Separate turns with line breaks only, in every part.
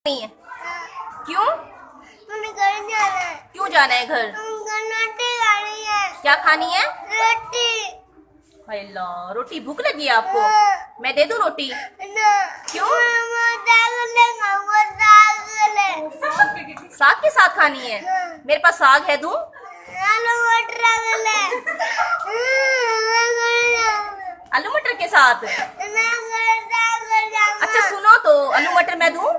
नहीं है। क्यों?
मुझे घर जाना है।
क्यों जाना है घर?
रोटी खानी है।
क्या खानी है?
रोटी।
अल्लाह, रोटी भूख लगी है आपको? मैं दे दूं रोटी?
ना।
क्यों?
दागले।
साग के साथ खानी है? मेरे पास साग है, दूं?
आलू मटर दागले।
आलू मटर के साथ? अच्छा सुनो तो, आलू मटर मैं दूं?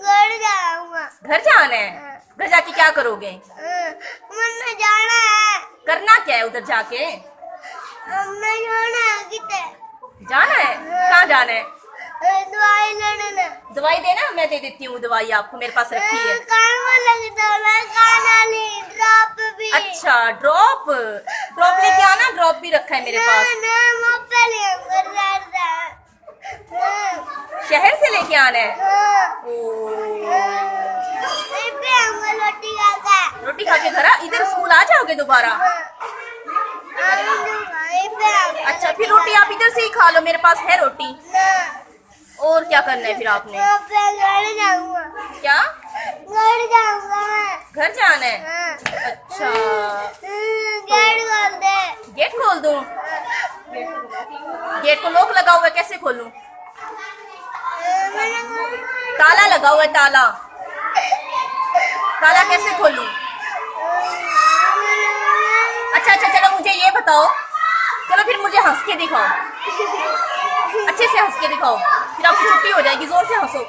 घर जाऊंगा।
घर जाना है? घर जाके क्या करोगे?
मुझे जाना है।
करना क्या है उधर जाके?
मैं जाना है किते।
जाना है? कहाँ जाना है?
दवाई लेने।
दवाई देना, मैं दे देती हूँ दवाई आपको, मेरे पास रखी है।
कान में लगता है, मैं कान वाली ड्रॉप भी।
अच्छा ड्रॉप, ड्रॉप लेके आना, ड्रॉप भी रखा है मेरे पास।
ना मोबाइल
शहर से लेके आना है? रोटी खा के घर इधर स्कूल आ जाओगे दोबारा? अच्छा फिर रोटी आप इधर से ही खा लो, मेरे पास है रोटी। और क्या करना है फिर आपने?
घर जाऊंगा।
क्या?
घर जाऊंगा मैं।
घर जाना है? अच्छा
गेट खोल दे।
गेट खोल दूं? गेट को लॉक लगा हुआ है, कैसे खोलूं? ताला लगा हुआ है, ताला। ताला कैसे खोलूं? अच्छा चलो मुझे ये बताओ, चलो फिर मुझे हंस के दिखाओ, अच्छे से हंस के दिखाओ, फिर आपकी छुट्टी हो जाएगी, जोर से हंसो।